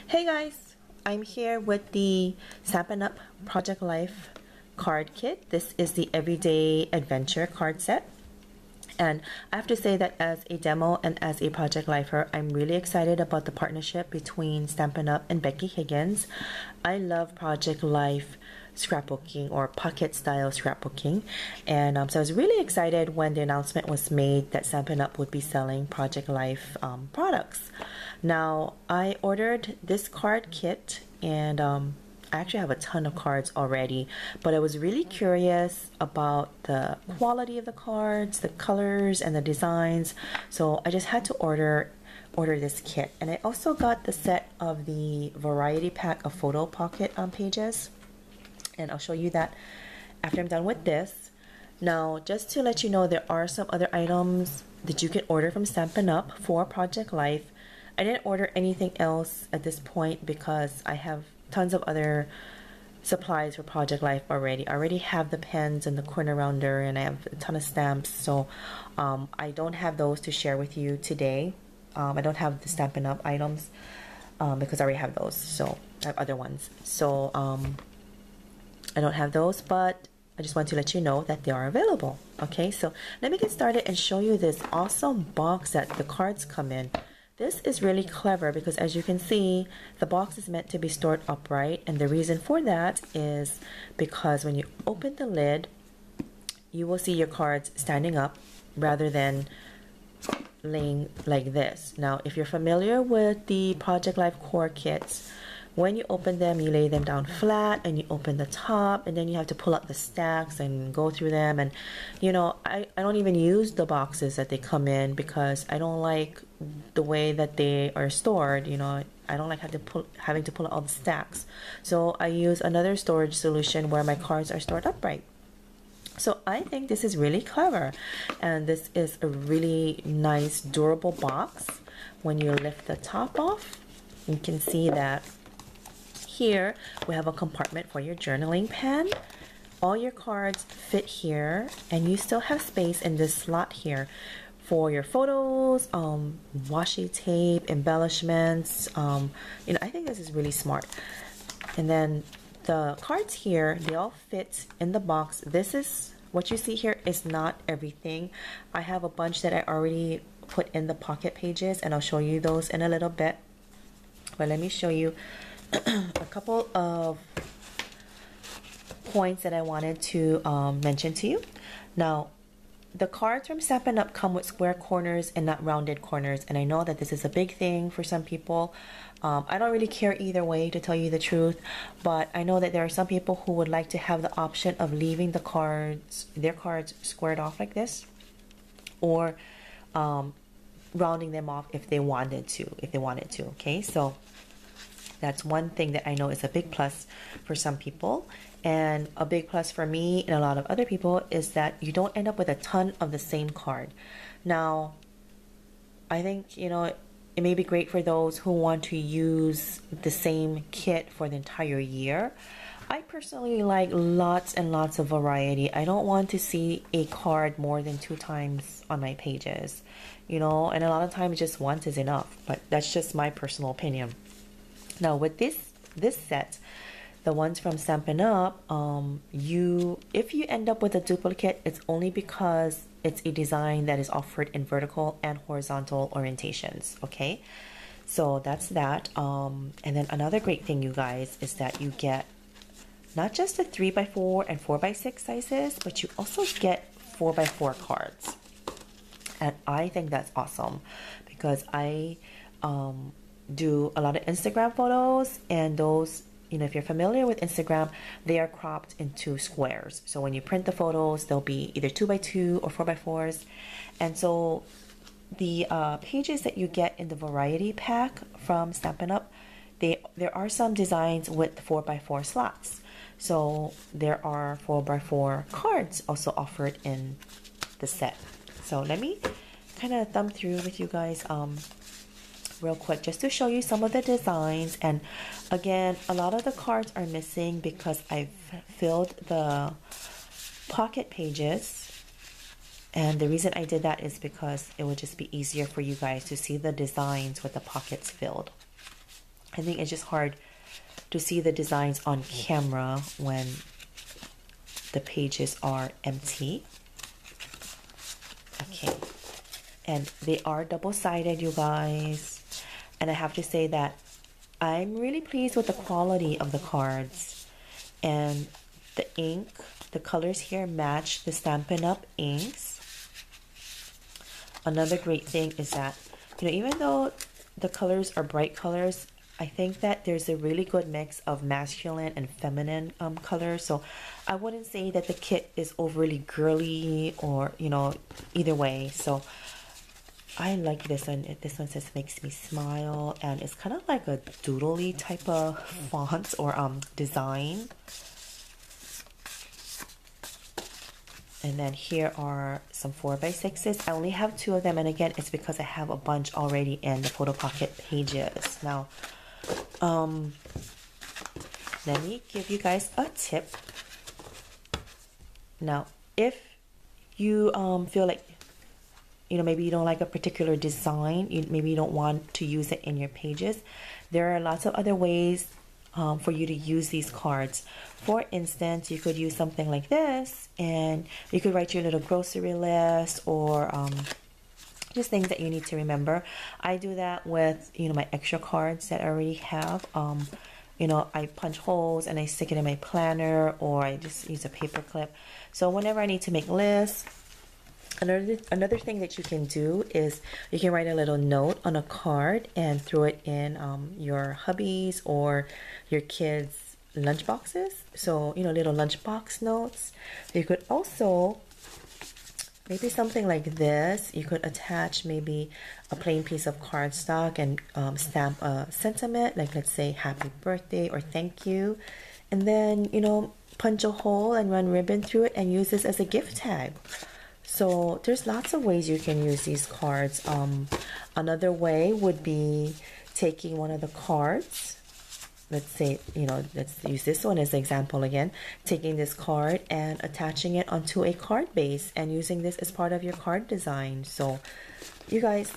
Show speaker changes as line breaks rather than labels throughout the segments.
Hey guys, I'm here with the Stampin' Up! Project Life card kit. This is the Everyday Adventure card set. And I have to say that as a demo and as a Project Lifer, I'm really excited about the partnership between Stampin' Up! And Becky Higgins. I love Project Life scrapbooking or pocket style scrapbooking, and so I was really excited when the announcement was made that Stampin' Up! Would be selling Project Life products. Now I ordered this card kit, and I actually have a ton of cards already, but I was really curious about the quality of the cards, the colors, and the designs, so I just had to order this kit. And I also got the set of the variety pack of photo pocket pages, and I'll show you that after I'm done with this. Now, just to let you know, there are some other items that you can order from Stampin' Up! For Project Life. I didn't order anything else at this point because I have tons of other supplies for Project Life already. I already have the pens and the corner rounder, and I have a ton of stamps, so I don't have those to share with you today. I don't have the Stampin' Up! Items because I already have those, so I have other ones. So I don't have those, but I just want to let you know that they are available. Okay, so let me get started and show you this awesome box that the cards come in. This is really clever because, as you can see, the box is meant to be stored upright, and the reason for that is because when you open the lid, you will see your cards standing up rather than laying like this. Now, if you're familiar with the Project Life core kits, when you open them, you lay them down flat and you open the top, and then you have to pull out the stacks and go through them. And you know, I don't even use the boxes that they come in because I don't like the way that they are stored. You know, I don't like having to pull out all the stacks. So I use another storage solution where my cards are stored upright. So I think this is really clever, and this is a really nice durable box. When you lift the top off, you can see that here we have a compartment for your journaling pen. All your cards fit here, and you still have space in this slot here for your photos, washi tape, embellishments. You know, I think this is really smart. And then the cards here, they all fit in the box. This is what you see here is not everything. I have a bunch that I already put in the pocket pages, and I'll show you those in a little bit. But let me show you a couple of points that I wanted to mention to you. Now, the cards from Stampin' Up! Come with square corners and not rounded corners, and I know that this is a big thing for some people. I don't really care either way, to tell you the truth, but I know that there are some people who would like to have the option of leaving the cards, their cards squared off like this, or rounding them off if they wanted to, okay? So that's one thing that I know is a big plus for some people. And a big plus for me and a lot of other people is that you don't end up with a ton of the same card. Now, I think, you know, it may be great for those who want to use the same kit for the entire year. I personally like lots and lots of variety. I don't want to see a card more than 2 times on my pages, you know, and a lot of times just once is enough, but that's just my personal opinion. Now with this set, the ones from Stampin' Up, if you end up with a duplicate, it's only because it's a design that is offered in vertical and horizontal orientations, okay? So that's that. And then another great thing, you guys, is that you get not just the 3x4 and 4x6 sizes, but you also get 4x4 cards. And I think that's awesome because I do a lot of Instagram photos, and those, you know, if you're familiar with Instagram, they are cropped into squares. So when you print the photos, they'll be either 2x2 or 4x4s. And so the pages that you get in the variety pack from Stampin' Up, there are some designs with 4x4 slots. So there are 4x4 cards also offered in the set. So let me kind of thumb through with you guys real quick just to show you some of the designs. And again, a lot of the cards are missing because I've filled the pocket pages, and the reason I did that is because it would just be easier for you guys to see the designs with the pockets filled. I think it's just hard to see the designs on camera when the pages are empty. Okay, and they are double-sided, you guys, and I have to say that I'm really pleased with the quality of the cards, and the ink, the colors here match the Stampin' Up inks. Another great thing is that, you know, even though the colors are bright colors, I think that there's a really good mix of masculine and feminine colors. So I wouldn't say that the kit is overly girly or, you know, either way. So I like this one. This one says makes me smile, and it's kind of like a doodly type of font or design. And then here are some 4x6s. I only have 2 of them, and again, it's because I have a bunch already in the Photo Pocket pages. Now, let me give you guys a tip. Now, if you feel like, you know, maybe you don't like a particular design, maybe you don't want to use it in your pages, there are lots of other ways for you to use these cards. For instance, you could use something like this, and you could write your little grocery list or just things that you need to remember. I do that with, you know, my extra cards that I already have. You know, I punch holes and I stick it in my planner, or I just use a paper clip. So whenever I need to make lists, another thing that you can do is you can write a little note on a card and throw it in your hubby's or your kids' lunch boxes. So, you know, little lunchbox notes. You could also, maybe something like this, you could attach maybe a plain piece of cardstock and stamp a sentiment, like let's say happy birthday or thank you. And then, you know, punch a hole and run ribbon through it and use this as a gift tag. So there's lots of ways you can use these cards. Another way would be taking one of the cards. Let's say, you know, let's use this one as an example again. Taking this card and attaching it onto a card base and using this as part of your card design. So you guys,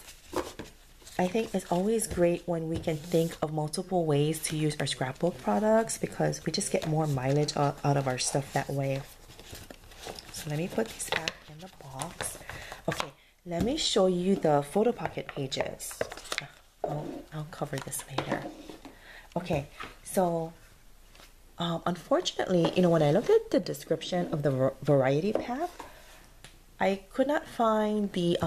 I think it's always great when we can think of multiple ways to use our scrapbook products, because we just get more mileage out of our stuff that way. So let me put this back in the box. Okay, let me show you the Photo Pocket pages. I'll cover this later. Okay, so unfortunately, you know, when I looked at the description of the variety pack, I could not find the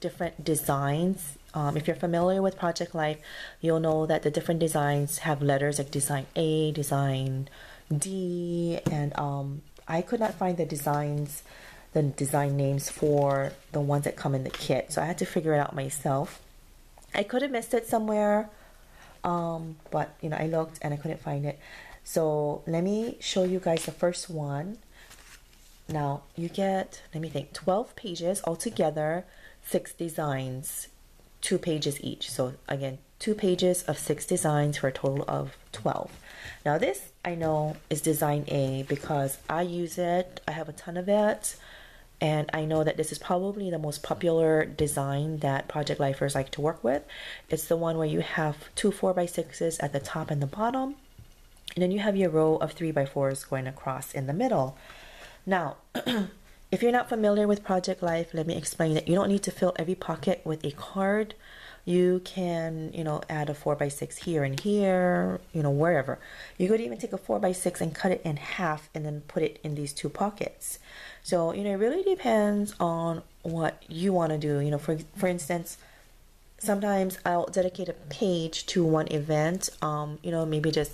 different designs. If you're familiar with Project Life, you'll know that the different designs have letters like design A, design D, and I could not find the design names for the ones that come in the kit. So I had to figure it out myself. I could have missed it somewhere, but you know, I looked and I couldn't find it. So let me show you guys the first one. Now you get, let me think, 12 pages altogether, 6 designs, 2 pages each. So again, 2 pages of 6 designs for a total of 12. Now this I know is design A because I use it. I have a ton of it, and I know that this is probably the most popular design that Project Lifers like to work with. It's the one where you have 2 4x6s at the top and the bottom, and then you have your row of 3x4s going across in the middle. Now, if you're not familiar with Project Life, let me explain that you don't need to fill every pocket with a card. You can, you know, add a 4x6 here and here, you know, wherever. You could even take a 4x6 and cut it in half and then put it in these 2 pockets. So, you know, it really depends on what you want to do. You know, for instance, sometimes I'll dedicate a page to one event, you know, maybe just,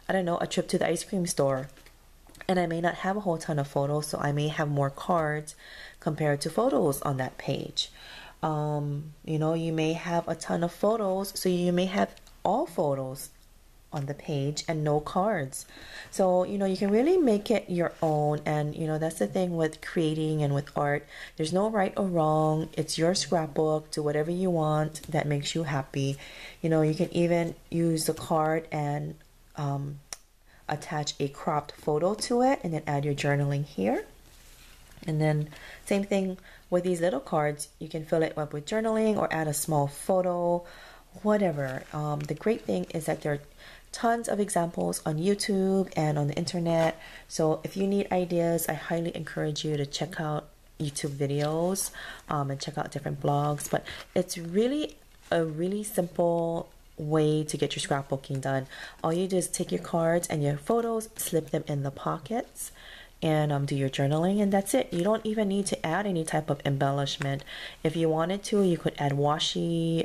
I don't know, a trip to the ice cream store. And I may not have a whole ton of photos, so I may have more cards compared to photos on that page. You know, you may have a ton of photos, so you may have all photos on the page and no cards. So, you know, you can really make it your own. And, you know, that's the thing with creating and with art. There's no right or wrong. It's your scrapbook. Do whatever you want that makes you happy. You know, you can even use the card and attach a cropped photo to it and then add your journaling here. And then same thing with these little cards. You can fill it up with journaling or add a small photo whatever. The great thing is that there are tons of examples on YouTube and on the internet. So if you need ideas, I highly encourage you to check out YouTube videos and check out different blogs. But it's really a really simple way to get your scrapbooking done. All you do is take your cards and your photos, slip them in the pockets, and do your journaling, and that's it. You don't even need to add any type of embellishment. If you wanted to, you could add washi,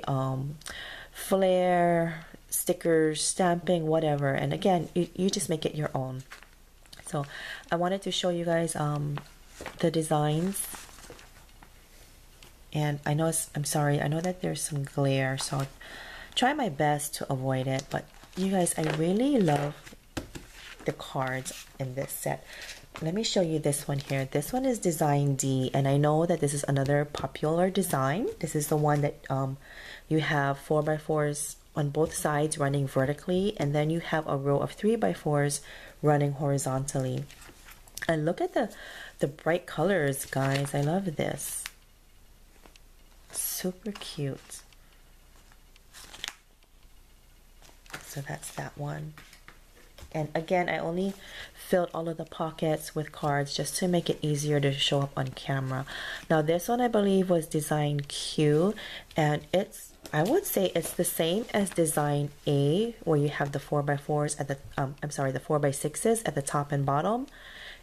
flair, stickers, stamping, whatever. And again, you just make it your own. So I wanted to show you guys the designs. And I know I'm sorry, I know that there's some glare, so I'll try my best to avoid it. But you guys, I really love the cards in this set. Let me show you this one here. This one is design D, and I know that this is another popular design. This is the one that you have 4x4s on both sides running vertically, and then you have a row of 3x4s running horizontally. And look at the bright colors, guys. I love this. Super cute. So that's that one. And again, I only filled all of the pockets with cards just to make it easier to show up on camera. Now this one I believe was design Q, and I would say it's the same as design A, where you have the 4x4s at the the 4x6s at the top and bottom,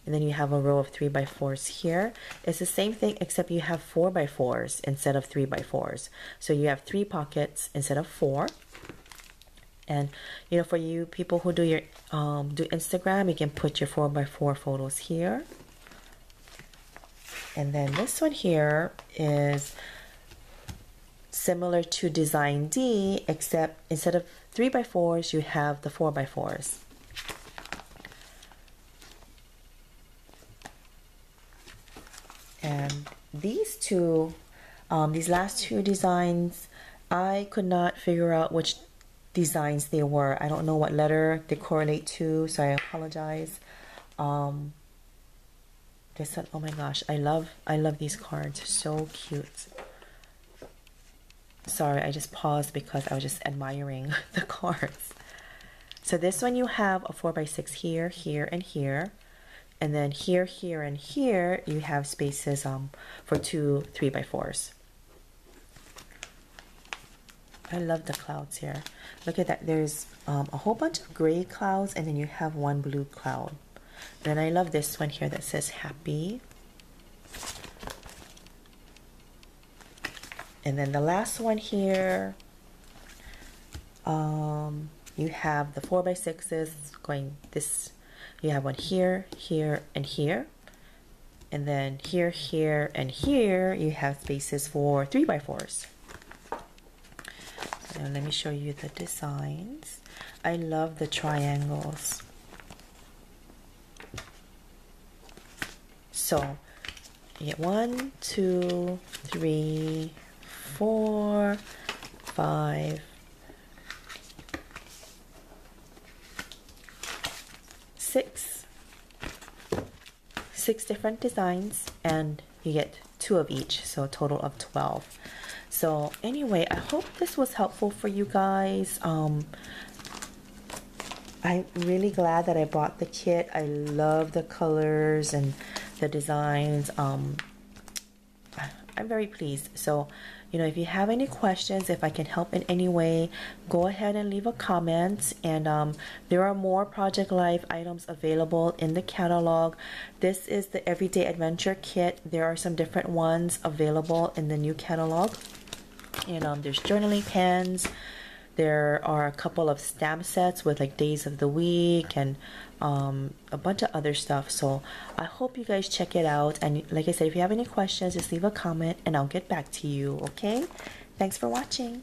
and then you have a row of 3x4s here. It's the same thing except you have 4x4s instead of 3x4s. So you have 3 pockets instead of 4. And you know, for you people who do your do Instagram, you can put your 4x4 photos here. And then this one here is similar to design D, except instead of 3x4s, you have the 4x4s. And these two, these last two designs, I could not figure out which designs they were. I don't know what letter they correlate to, so I apologize. This one, oh my gosh, I love these cards. So cute. Sorry, I just paused because I was just admiring the cards. So this one you have a 4x6 here, here, and here. And then here, here, and here you have spaces for 2 3x4s. I love the clouds here. Look at that. There's a whole bunch of gray clouds, and then you have one blue cloud. And I love this one here that says happy. And then the last one here, you have the 4x6s going this. You have one here, here, and here. And then here, here, and here, you have spaces for 3x4s. Now let me show you the designs. I love the triangles. So you get 1, 2, 3, 4, 5, 6 different designs, and you get 2 of each, so a total of 12. So anyway, I hope this was helpful for you guys. I'm really glad that I bought the kit. I love the colors and the designs. I'm very pleased. So, you know, if you have any questions, if I can help in any way, go ahead and leave a comment. And there are more Project Life items available in the catalog. This is the Everyday Adventure Kit. There are some different ones available in the new catalog. And there's journaling pens. There are a couple of stamp sets with like days of the week and a bunch of other stuff. So I hope you guys check it out. And like I said, if you have any questions, just leave a comment and I'll get back to you, okay? Thanks for watching.